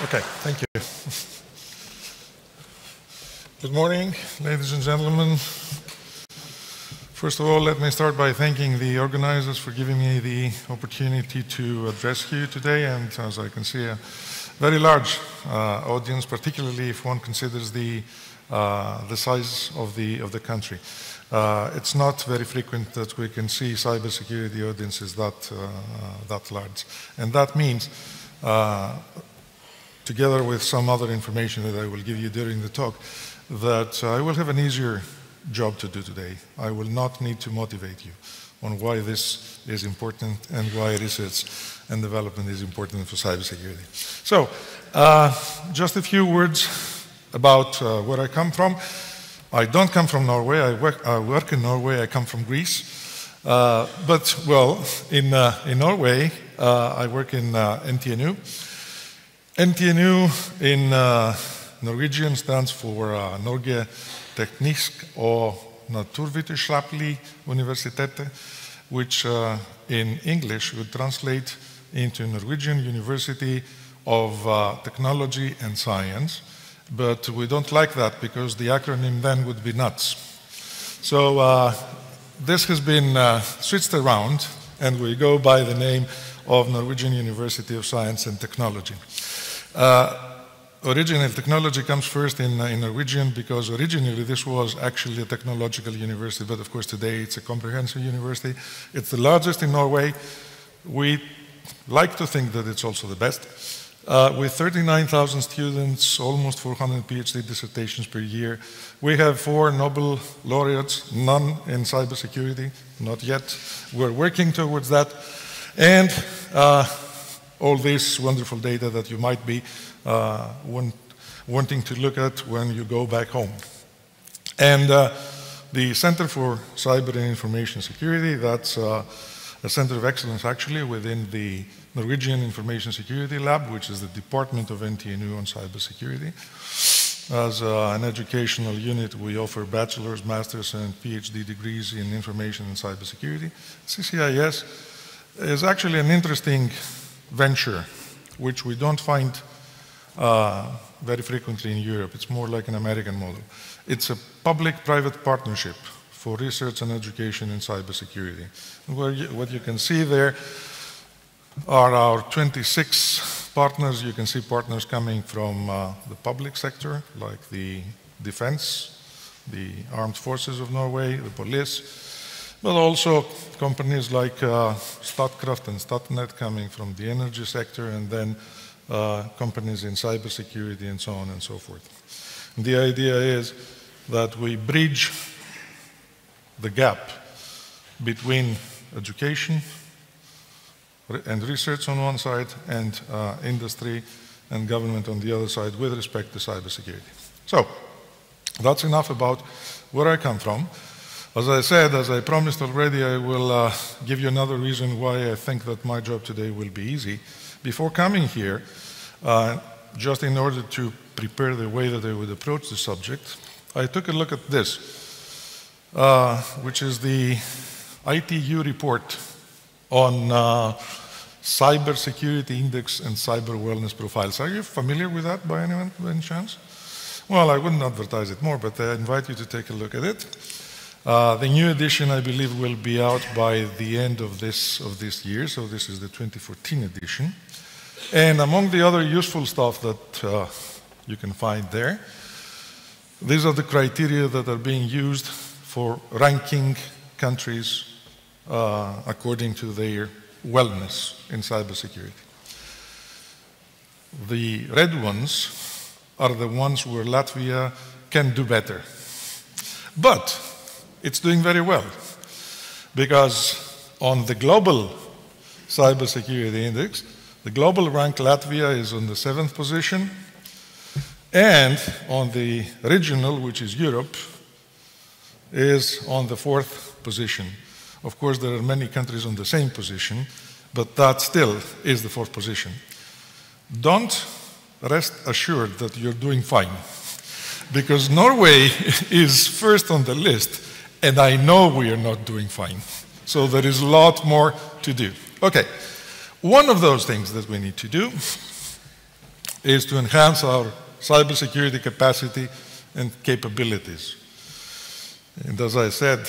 Okay, thank you. Good morning, ladies and gentlemen. First of all, let me start by thanking the organizers for giving me the opportunity to address you today, and as I can see, a very large audience, particularly if one considers the size of the country. It's not very frequent that we can see cybersecurity audiences that large, and that means, together with some other information that I will give you during the talk, that I will have an easier job to do today. I will not need to motivate you on why this is important and why research and development is important for cybersecurity. So, just a few words about where I come from. I don't come from Norway. I work in Norway. I come from Greece. But, well, in Norway, I work in NTNU. NTNU in Norwegian stands for Norge Teknisk og Naturvitenskapelig Universitet, which in English would translate into Norwegian University of Technology and Science. But we don't like that because the acronym then would be nuts. So this has been switched around, and we go by the name of Norwegian University of Science and Technology. Original technology comes first in Norwegian because originally this was actually a technological university, but of course today it's a comprehensive university. It's the largest in Norway. We like to think that it's also the best. With 39,000 students, almost 400 PhD dissertations per year. We have 4 Nobel laureates, none in cybersecurity, not yet. We're working towards that. And all this wonderful data that you might be wanting to look at when you go back home. And the Center for Cyber and Information Security, that's a center of excellence actually within the Norwegian Information Security Lab, which is the department of NTNU on cybersecurity. As an educational unit, we offer bachelor's, master's, and PhD degrees in information and cybersecurity. CCIS is actually an interesting venture, which we don't find very frequently in Europe. It's more like an American model. It's a public-private partnership for research and education in cybersecurity. What you can see there are our 26 partners. You can see partners coming from the public sector, like the defense, the armed forces of Norway, the police, but also companies like Statkraft and Statnett coming from the energy sector, and then companies in cybersecurity and so on and so forth. And the idea is that we bridge the gap between education and research on one side and industry and government on the other side with respect to cybersecurity. So that's enough about where I come from. As I said, as I promised already, I will give you another reason why I think that my job today will be easy. Before coming here, just in order to prepare the way that I would approach the subject, I took a look at this, which is the ITU report on cybersecurity index and cyber wellness profiles. Are you familiar with that by any chance? Well, I wouldn't advertise it more, but I invite you to take a look at it. The new edition, I believe, will be out by the end of this year, so this is the 2014 edition. And among the other useful stuff that you can find there, these are the criteria that are being used for ranking countries according to their wellness in cybersecurity. The red ones are the ones where Latvia can do better. But it's doing very well, because on the global cybersecurity index, the global rank Latvia is on the 7th position, and on the regional, which is Europe, is on the 4th position. Of course, there are many countries on the same position, but that still is the 4th position. Don't rest assured that you're doing fine, because Norway is first on the list, and I know we are not doing fine. So there is a lot more to do. Okay, one of those things that we need to do is to enhance our cybersecurity capacity and capabilities. And as I said,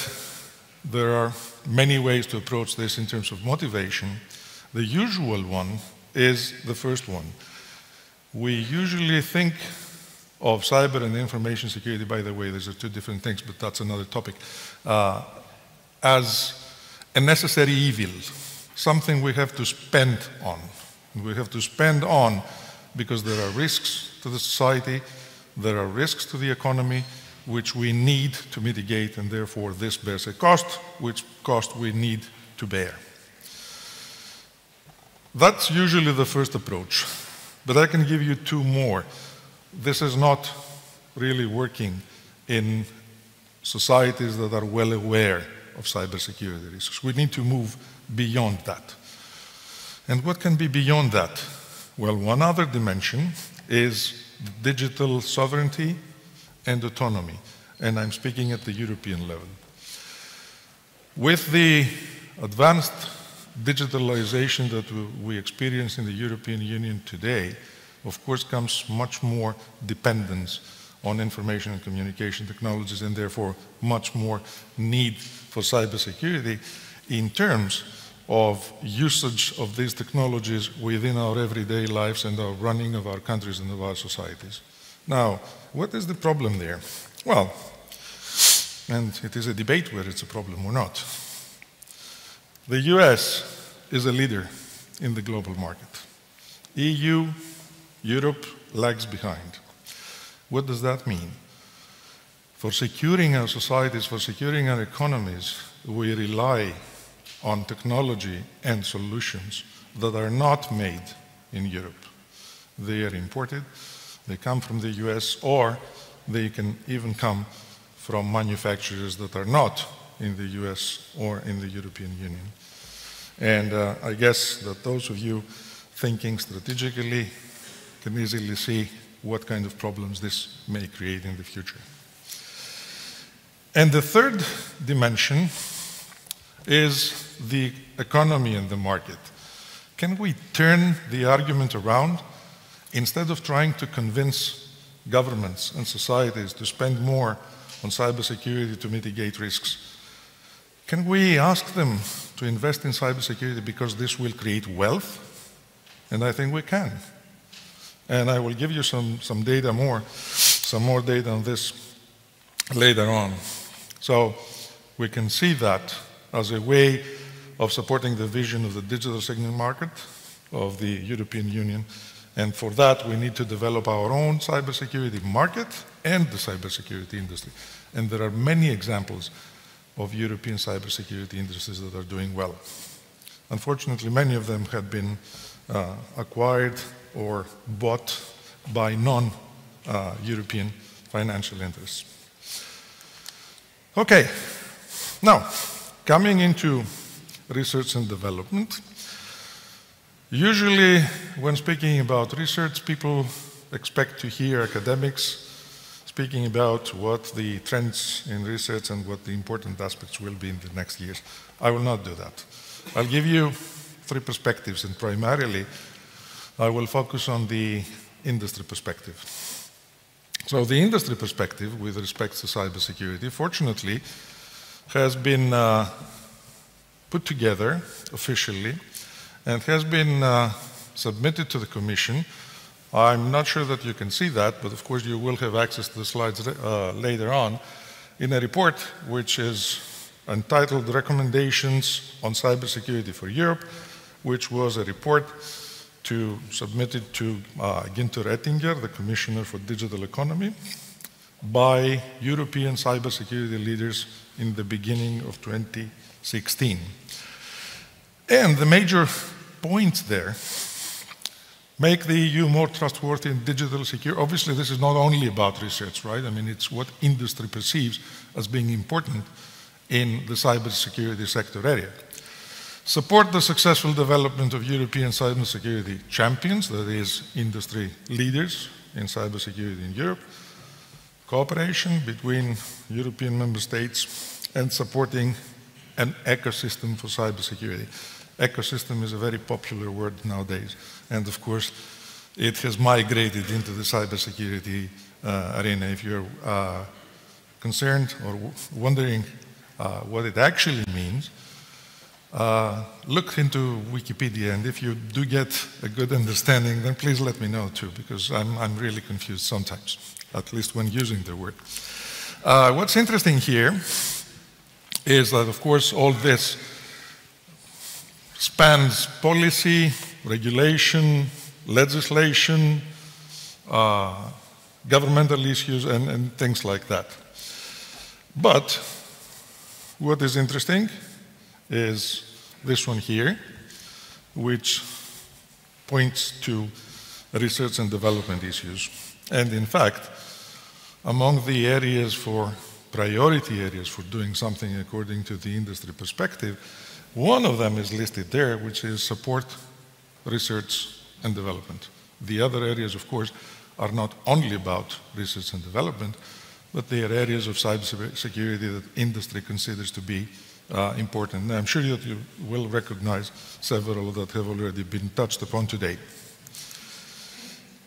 there are many ways to approach this in terms of motivation. The usual one is the first one. We usually think of cyber and information security, by the way, these are two different things, but that's another topic, as a necessary evil, something we have to spend on. We have to spend on because there are risks to the society, there are risks to the economy, which we need to mitigate, and therefore this bears a cost, which cost we need to bear. That's usually the first approach, but I can give you two more. This is not really working in societies that are well aware of cybersecurity risks. We need to move beyond that. And what can be beyond that? Well, one other dimension is digital sovereignty and autonomy, and I'm speaking at the European level. With the advanced digitalization that we experience in the European Union today, of course, comes much more dependence on information and communication technologies, and therefore much more need for cybersecurity in terms of usage of these technologies within our everyday lives and our running of our countries and of our societies. Now, what is the problem there? Well, and it is a debate whether it's a problem or not. The US is a leader in the global market. EU, Europe lags behind. What does that mean? For securing our societies, for securing our economies, we rely on technology and solutions that are not made in Europe. They are imported, they come from the US, or they can even come from manufacturers that are not in the US or in the European Union. And I guess that those of you thinking strategically can easily see what kind of problems this may create in the future. And the third dimension is the economy and the market. Can we turn the argument around? Instead of trying to convince governments and societies to spend more on cybersecurity to mitigate risks, can we ask them to invest in cybersecurity because this will create wealth? And I think we can. And I will give you some more data on this later on. So we can see that as a way of supporting the vision of the digital signal market of the European Union. And for that, we need to develop our own cybersecurity market and the cybersecurity industry. And there are many examples of European cybersecurity industries that are doing well. Unfortunately, many of them have been acquired or bought by non-European financial interests. Okay, now, coming into research and development, usually when speaking about research, people expect to hear academics speaking about what the trends in research and what the important aspects will be in the next years. I will not do that. I'll give you three perspectives, and primarily I will focus on the industry perspective. So the industry perspective with respect to cybersecurity, fortunately, has been put together officially and has been submitted to the Commission. I'm not sure that you can see that, but of course you will have access to the slides later on, in a report which is entitled Recommendations on Cybersecurity for Europe, which was a report submitted to Günther Oettinger, the Commissioner for Digital Economy, by European cybersecurity leaders in the beginning of 2016. And the major points there make the EU more trustworthy in digital security. Obviously, this is not only about research, right? I mean, it's what industry perceives as being important in the cybersecurity sector area. Support the successful development of European cybersecurity champions, that is, industry leaders in cybersecurity in Europe. Cooperation between European member states and supporting an ecosystem for cybersecurity. Ecosystem is a very popular word nowadays. And of course, it has migrated into the cybersecurity arena. If you're concerned or wondering what it actually means, look into Wikipedia, and if you do get a good understanding, then please let me know too, because I'm really confused sometimes, at least when using the word. What's interesting here is that, of course, all this spans policy, regulation, legislation, governmental issues, and things like that. But what is interesting is this one here, which points to research and development issues. And in fact, among the areas for priority areas for doing something according to the industry perspective, one of them is listed there, which is support research and development. The other areas, of course, are not only about research and development, but they are areas of cybersecurity that industry considers to be important. And I'm sure that you will recognize several that have already been touched upon today.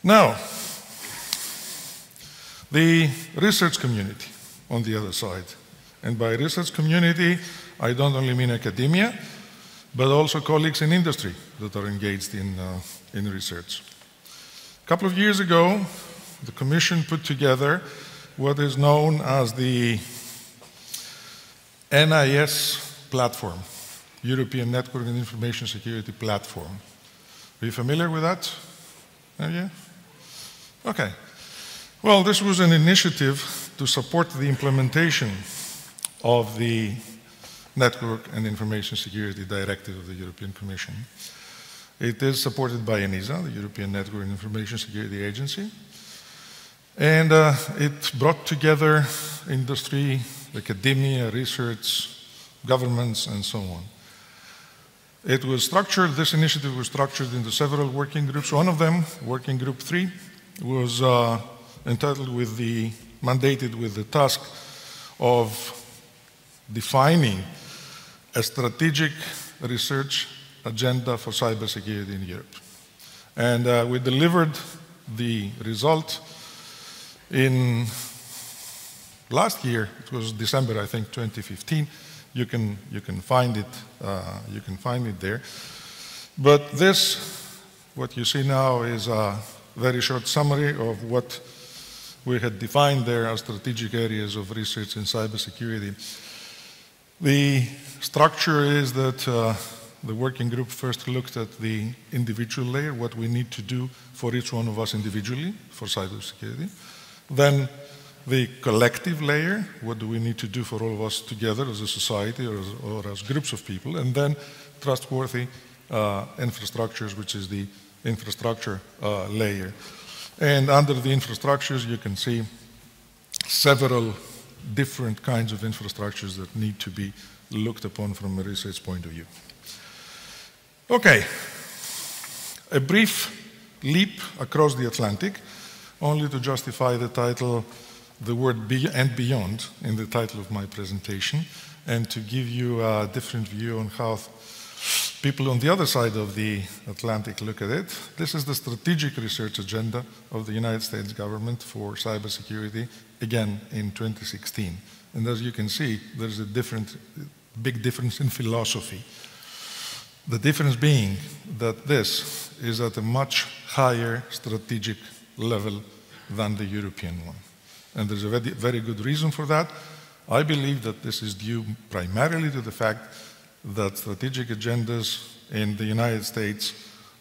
Now, the research community on the other side. And by research community, I don't only mean academia, but also colleagues in industry that are engaged in research. A couple of years ago, the Commission put together what is known as the NIS platform, European Network and Information Security Platform. Are you familiar with that? Yeah? Okay. Well, this was an initiative to support the implementation of the Network and Information Security Directive of the European Commission. It is supported by ENISA, the European Network and Information Security Agency, and it brought together industry, academia, research, governments, and so on. It was structured, this initiative was structured into several working groups. One of them, Working Group 3, was mandated with the task of defining a strategic research agenda for cybersecurity in Europe. And we delivered the result in last year. It was December, I think, 2015. You can find it. You can find it there. But this, what you see now, is a very short summary of what we had defined there as strategic areas of research in cybersecurity. The structure is that the working group first looked at the individual layer, what we need to do for each one of us individually for cybersecurity. Then the collective layer, what do we need to do for all of us together as a society or as groups of people, and then trustworthy infrastructures, which is the infrastructure layer. And under the infrastructures, you can see several different kinds of infrastructures that need to be looked upon from a research point of view. Okay, a brief leap across the Atlantic, only to justify the title, the word and beyond in the title of my presentation, and to give you a different view on how people on the other side of the Atlantic look at it. This is the strategic research agenda of the United States government for cybersecurity, again in 2016. And as you can see, there's a big difference in philosophy. The difference being that this is at a much higher strategic level than the European one. And there's a very good reason for that. I believe that this is due primarily to the fact that strategic agendas in the United States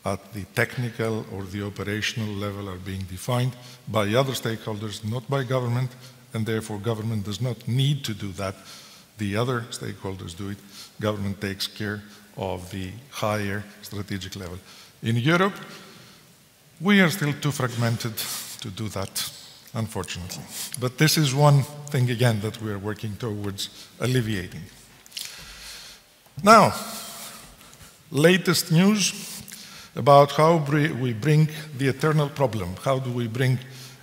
at the technical or the operational level are being defined by other stakeholders, not by government, and therefore government does not need to do that. The other stakeholders do it. Government takes care of the higher strategic level. In Europe, we are still too fragmented to do that, unfortunately. But this is one thing, again, that we are working towards alleviating. Now, latest news about how we bring the eternal problem. How do we bring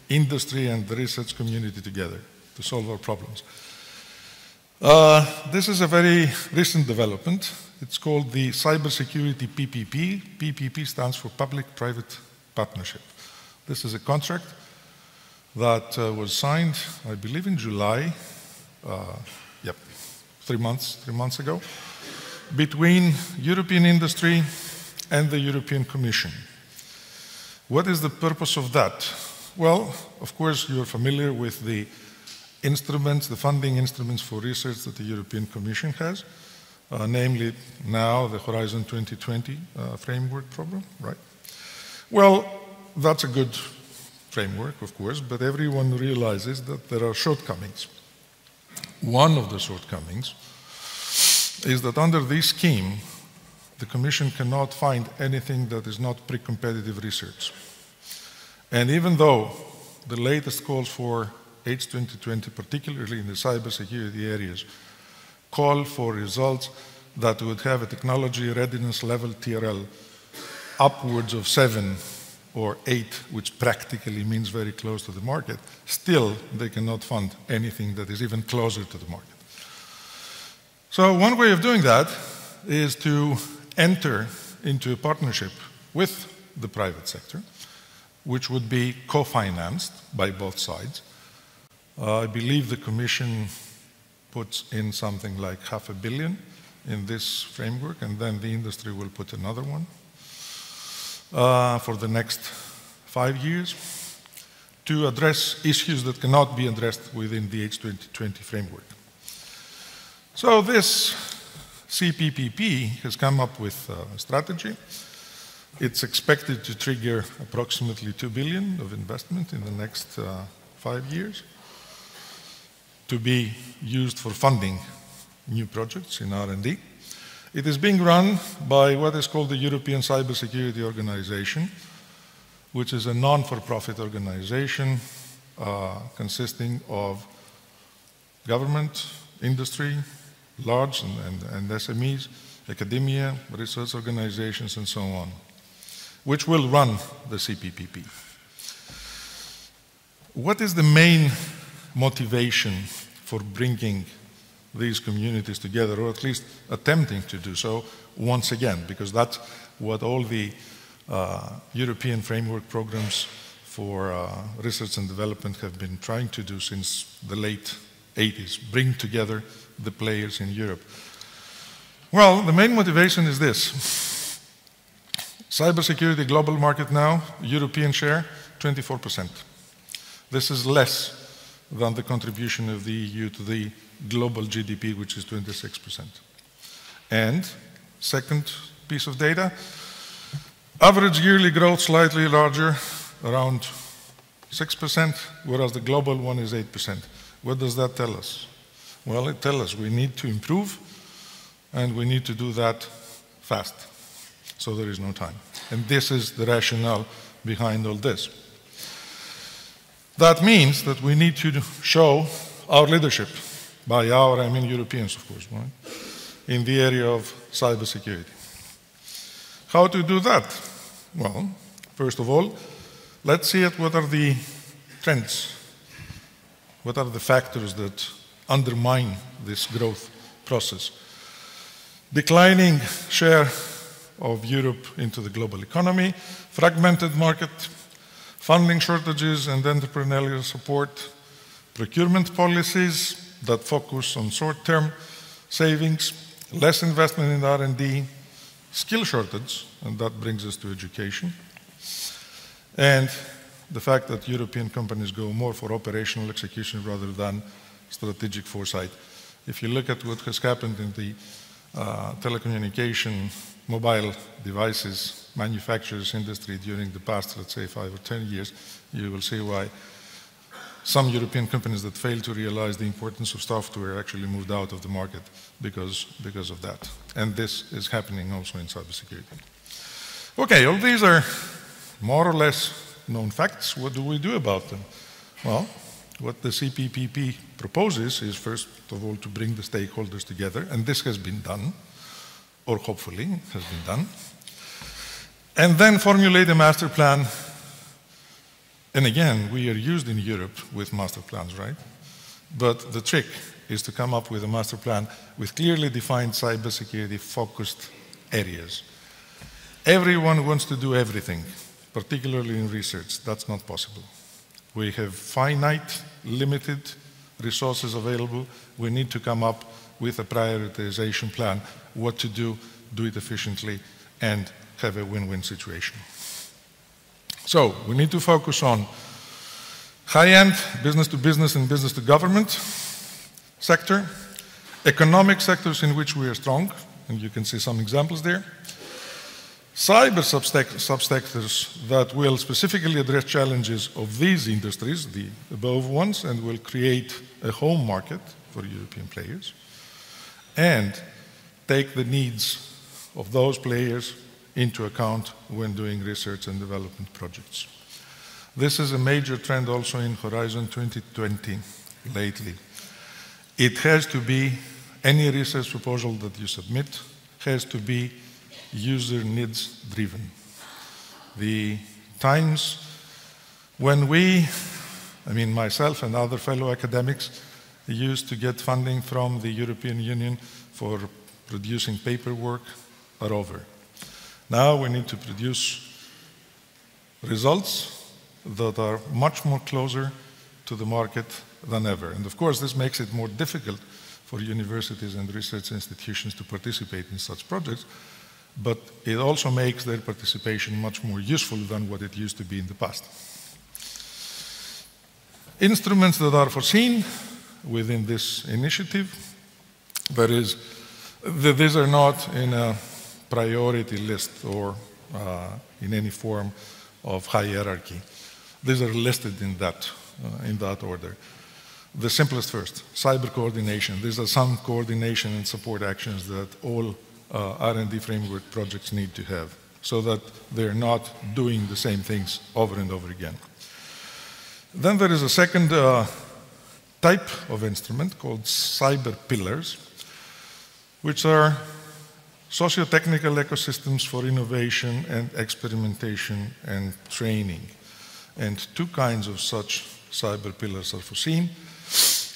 industry and the research community together to solve our problems? This is a very recent development. It's called the Cybersecurity PPP. PPP stands for Public-Private partnership. This is a contract that was signed, I believe, in July, 3 months ago, between European industry and the European Commission. What is the purpose of that? Well, of course, you're familiar with the instruments, the funding instruments for research that the European Commission has, namely now the Horizon 2020 framework program, right? Well, that's a good framework, of course, but everyone realizes that there are shortcomings. One of the shortcomings is that under this scheme, the Commission cannot find anything that is not pre-competitive research. And even though the latest calls for H2020, particularly in the cybersecurity areas, call for results that would have a technology readiness level, TRL, upwards of 7 or 8, which practically means very close to the market, still they cannot fund anything that is even closer to the market. So one way of doing that is to enter into a partnership with the private sector, which would be co-financed by both sides. I believe the Commission puts in something like $500 million in this framework, and then the industry will put another one for the next 5 years to address issues that cannot be addressed within the H2020 framework. So this CPPP has come up with a strategy. It's expected to trigger approximately $2 billion of investment in the next 5 years to be used for funding new projects in R&D. It is being run by what is called the European Cybersecurity Organization, which is a non-for-profit organization consisting of government, industry, large and SMEs, academia, research organizations, and so on, which will run the CPPP. What is the main motivation for bringing these communities together, or at least attempting to do so once again? Because that's what all the European framework programs for research and development have been trying to do since the late 80s, bring together the players in Europe. Well, the main motivation is this. Cybersecurity global market now, European share, 24%. This is less than the contribution of the EU to the global GDP, which is 26%. And second piece of data, average yearly growth slightly larger, around 6%, whereas the global one is 8%. What does that tell us? Well, it tells us we need to improve, and we need to do that fast, so there is no time. And this is the rationale behind all this. That means that we need to show our leadership. By our, I mean Europeans, of course, right? In the area of cybersecurity. How to do that? Well, first of all, let's see at what are the trends. What are the factors that undermine this growth process? Declining share of Europe into the global economy, fragmented market, funding shortages and entrepreneurial support, procurement policies that focus on short-term savings, less investment in R&D, skill shortage, and that brings us to education, and the fact that European companies go more for operational execution rather than strategic foresight. If you look at what has happened in the telecommunication, mobile devices, manufacturers industry during the past, let's say, 5 or 10 years, you will see why some European companies that failed to realize the importance of software actually moved out of the market because of that. And this is happening also in cybersecurity. Okay, all these are more or less known facts. What do we do about them? Well, what the CPPP proposes is, first of all, to bring the stakeholders together, and this has been done, or hopefully has been done, and then formulate a master plan. And again, we are used in Europe with master plans, right? But the trick is to come up with a master plan with clearly defined cybersecurity focused areas. Everyone wants to do everything. particularly in research, that's not possible. We have finite, limited resources available. We need to come up with a prioritization plan, what to do it efficiently, and have a win-win situation. So we need to focus on high-end business-to-business and business-to-government sector, economic sectors in which we are strong, and you can see some examples there, cyber subsectors that will specifically address challenges of these industries, the above ones, and will create a home market for European players, and take the needs of those players into account when doing research and development projects. This is a major trend also in Horizon 2020 lately. It has to be, any research proposal that you submit has to be user needs driven. The times when we, I mean myself and other fellow academics, used to get funding from the European Union for producing paperwork are over. Now we need to produce results that are much more closer to the market than ever. And of course, this makes it more difficult for universities and research institutions to participate in such projects, but it also makes their participation much more useful than what it used to be in the past. Instruments that are foreseen within this initiative, these are not in a priority list or in any form of hierarchy. These are listed in that order. The simplest first, cyber coordination. These are some coordination and support actions that all R&D framework projects need to have so that they're not doing the same things over and over again. Then there is a second type of instrument called cyber pillars, which are socio-technical ecosystems for innovation and experimentation and training. And two kinds of such cyber pillars are foreseen.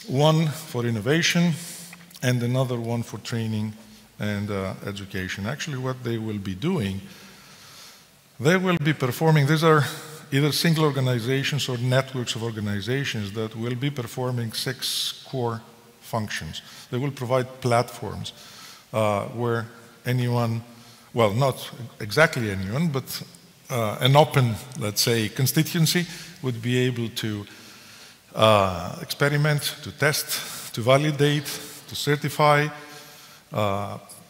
One for innovation and another one for training and education. Actually, what they will be doing, they will be performing, these are either single organizations or networks of organizations that will be performing 6 core functions. They will provide platforms where anyone, well, not exactly anyone, but an open, let's say, constituency would be able to experiment, to test, to validate, to certify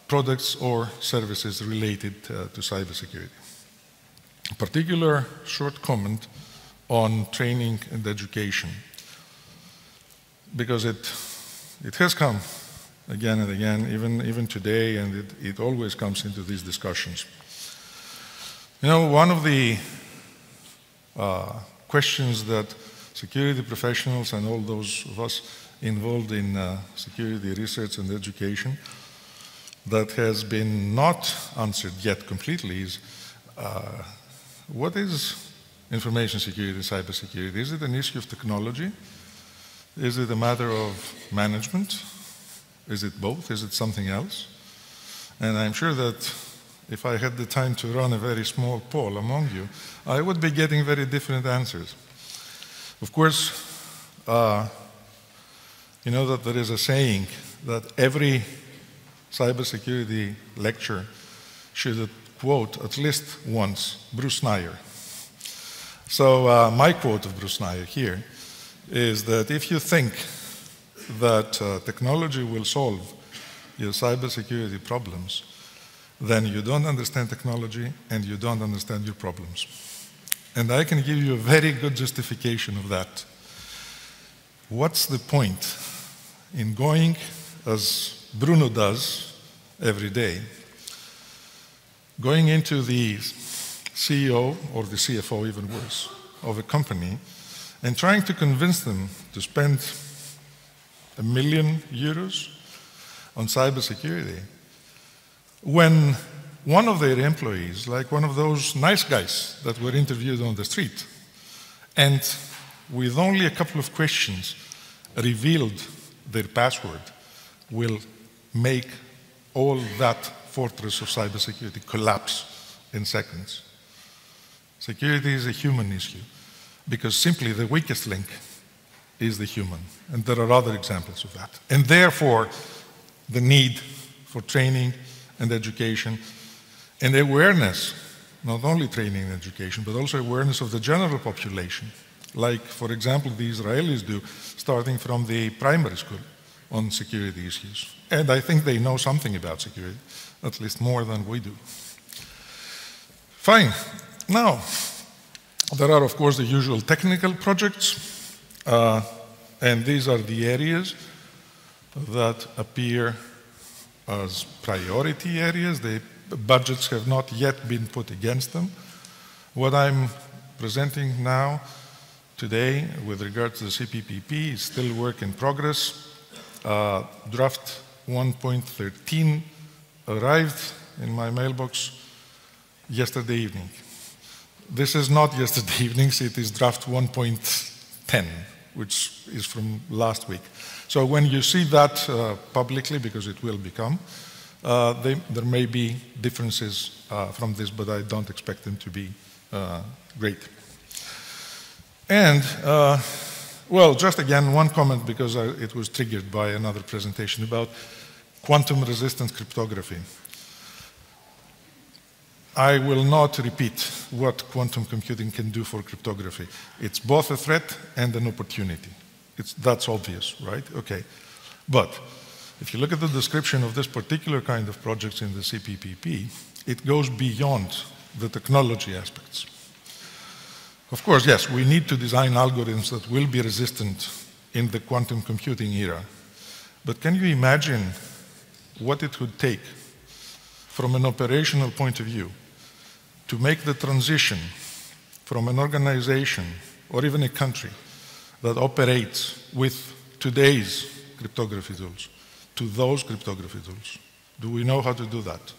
products or services related to cybersecurity. A particular short comment on training and education, because it has come again and again, even today, and it always comes into these discussions. You know, one of the questions that security professionals and all those of us involved in security research and education that has been not answered yet completely is, what is information security and cybersecurity? Is it an issue of technology? Is it a matter of management? Is it both? Is it something else? And I'm sure that if I had the time to run a very small poll among you, I would be getting very different answers. Of course, you know that there is a saying that every cybersecurity lecture should quote at least once Bruce Schneier. So my quote of Bruce Schneier here is that if you think that technology will solve your cybersecurity problems, then you don't understand technology and you don't understand your problems. And I can give you a very good justification of that. What's the point in going, as Bruno does every day, going into the CEO or the CFO, even worse, of a company and trying to convince them to spend €1 million on cybersecurity when one of their employees, like one of those nice guys that were interviewed on the street, and with only a couple of questions revealed their password, will make all that fortress of cybersecurity collapse in seconds. Security is a human issue because simply the weakest link is the human. And there are other examples of that. And therefore, the need for training and education and awareness, not only training and education, but also awareness of the general population, like, for example, the Israelis do, starting from the primary school on security issues. And I think they know something about security, at least more than we do. Fine. Now, there are, of course, the usual technical projects, and these are the areas that appear as priority areas. The budgets have not yet been put against them. What I'm presenting now, today, with regard to the CPPP, is still work in progress. Draft 1.13 arrived in my mailbox yesterday evening. This is not yesterday evening, it is draft 1.10, which is from last week. So when you see that publicly, because it will become, there may be differences from this, but I don't expect them to be great. And, well, just again, one comment, because it was triggered by another presentation about quantum-resistant cryptography. I will not repeat what quantum computing can do for cryptography. It's both a threat and an opportunity. That's obvious, right? Okay. But if you look at the description of this particular kind of projects in the CPPP, it goes beyond the technology aspects. Of course, yes, we need to design algorithms that will be resistant in the quantum computing era. But can you imagine what it would take from an operational point of view to make the transition from an organization or even a country that operates with today's cryptography tools to those cryptography tools? Do we know how to do that?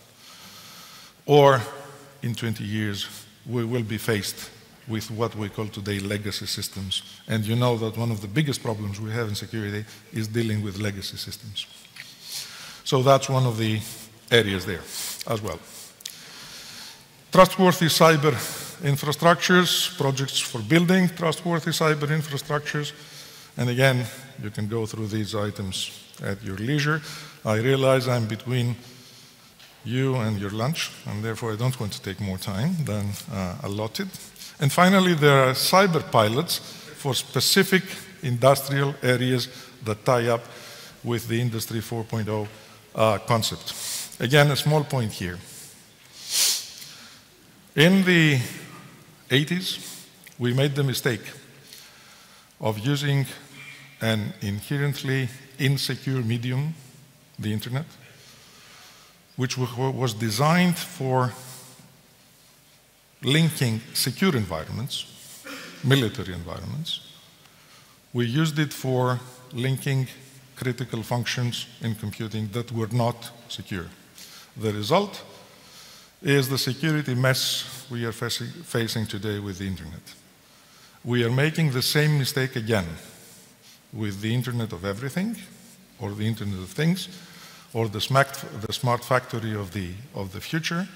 Or in 20 years, we will be faced with what we call today legacy systems. And you know that one of the biggest problems we have in security is dealing with legacy systems. So that's one of the areas there as well. Trustworthy cyber infrastructures, projects for building trustworthy cyber infrastructures. And again, you can go through these items at your leisure. I realize I'm between you and your lunch, and therefore I don't want to take more time than allotted. And finally, there are cyber pilots for specific industrial areas that tie up with the Industry 4.0 concept. Again, a small point here. In the 80s, we made the mistake of using an inherently insecure medium, the internet, which was designed for linking secure environments, military environments. We used it for linking critical functions in computing that were not secure. The result is the security mess we are facing today with the internet. We are making the same mistake again with the Internet of Everything, or the Internet of Things, or the smart factory of the future,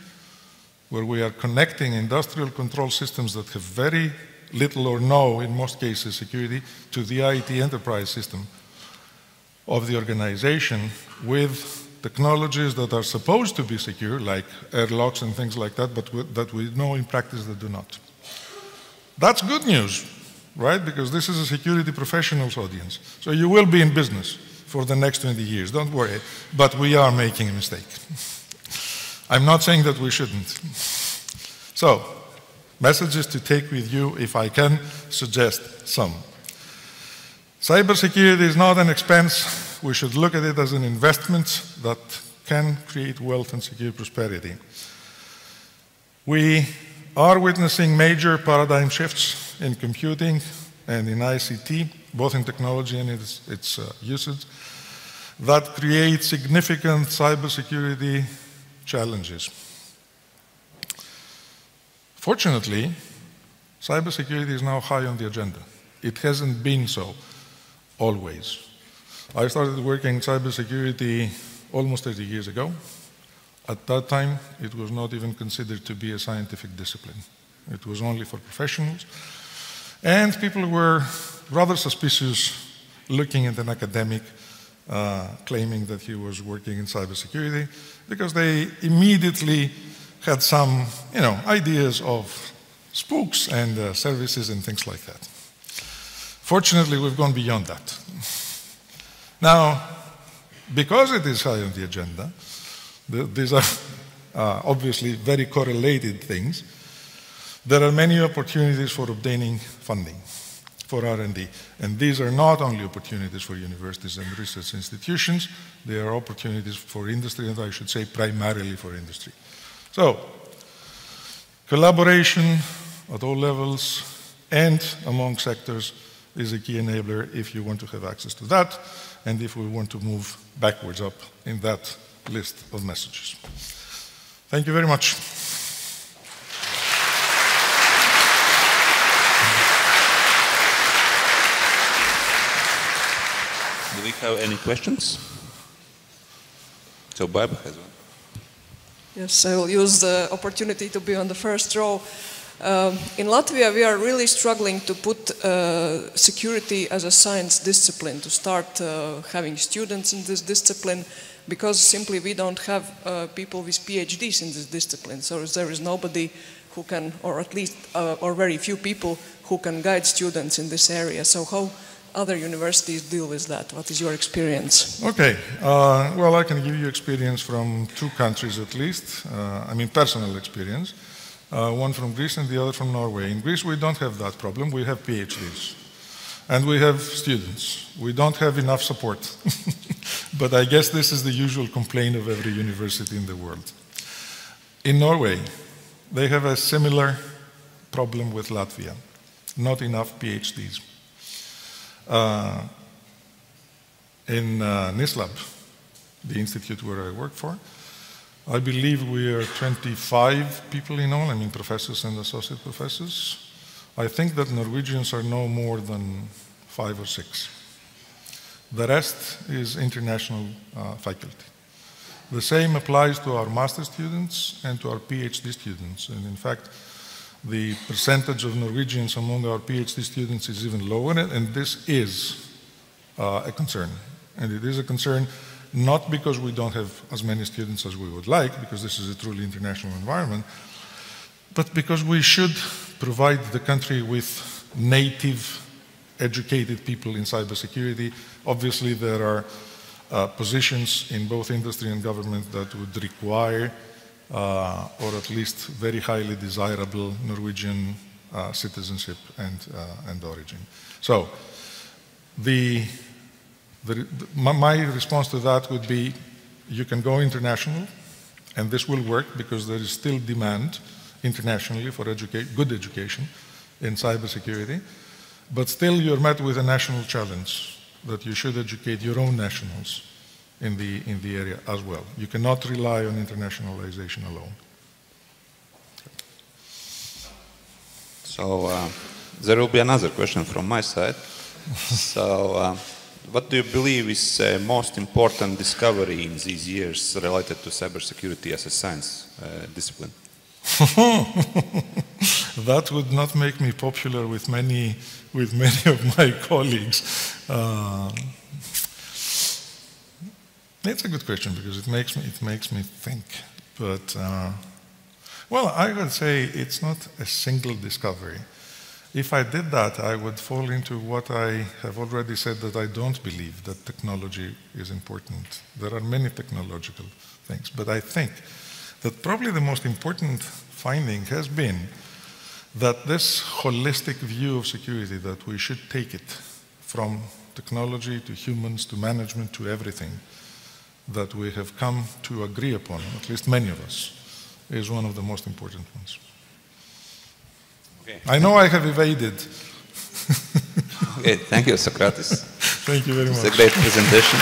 where we are connecting industrial control systems that have very little or no, in most cases, security to the IT enterprise system of the organization with technologies that are supposed to be secure, like airlocks and things like that, but that we know in practice that do not. That's good news, right? Because this is a security professionals audience. So you will be in business for the next 20 years, don't worry. But we are making a mistake. I'm not saying that we shouldn't. So, messages to take with you, if I can suggest some. Cybersecurity is not an expense. We should look at it as an investment that can create wealth and secure prosperity. We are witnessing major paradigm shifts in computing and in ICT, both in technology and its usage, that create significant cybersecurity challenges. Fortunately, cybersecurity is now high on the agenda. It hasn't been so always. I started working in cybersecurity almost 30 years ago. At that time, it was not even considered to be a scientific discipline. It was only for professionals. And people were rather suspicious looking at an academic claiming that he was working in cybersecurity, because they immediately had some, ideas of spooks and services and things like that. Fortunately, we've gone beyond that. Now, because it is high on the agenda, these are obviously very correlated things. There are many opportunities for obtaining funding for R&D. And these are not only opportunities for universities and research institutions, they are opportunities for industry, and I should say primarily for industry. So, collaboration at all levels and among sectors is a key enabler if you want to have access to that, and if we want to move backwards up in that list of messages. Thank you very much. Do we have any questions? So Barbara has one. Yes, I will use the opportunity to be on the first row. In Latvia, we are really struggling to put security as a science discipline, to start having students in this discipline, because simply we don't have people with PhDs in this discipline. So there is nobody who can, or at least, or very few people who can guide students in this area. So how other universities deal with that? What is your experience? Okay, well, I can give you experience from 2 countries at least, personal experience. One from Greece and the other from Norway. In Greece, we don't have that problem. We have PhDs. And we have students. We don't have enough support. But I guess this is the usual complaint of every university in the world. In Norway, they have a similar problem with Latvia. Not enough PhDs. In NISLAB, the institute where I work for, I believe we are 25 people in all, professors and associate professors. I think that Norwegians are no more than 5 or 6. The rest is international faculty. The same applies to our master students and to our PhD students. And in fact, the percentage of Norwegians among our PhD students is even lower, and this is a concern. And it is a concern not because we don't have as many students as we would like, because this is a truly international environment, but because we should provide the country with native, educated people in cybersecurity. Obviously, there are positions in both industry and government that would require, or at least very highly desirable, Norwegian citizenship and origin. So, my response to that would be, you can go international, and this will work because there is still demand internationally for good education in cybersecurity, but still you're met with a national challenge that you should educate your own nationals in the area as well. You cannot rely on internationalization alone. So there will be another question from my side. So what do you believe is the most important discovery in these years related to cybersecurity as a science discipline? That would not make me popular with many of my colleagues. It's a good question because it makes me think. But well, I would say it's not a single discovery. If I did that, I would fall into what I have already said, that I don't believe that technology is important. There are many technological things, but I think that probably the most important finding has been that this holistic view of security, that we should take it from technology to humans to management to everything, that we have come to agree upon, at least many of us, is one of the most important ones. Okay. I know I have evaded. Okay, thank you, Socrates. Thank you very much. It's a great presentation.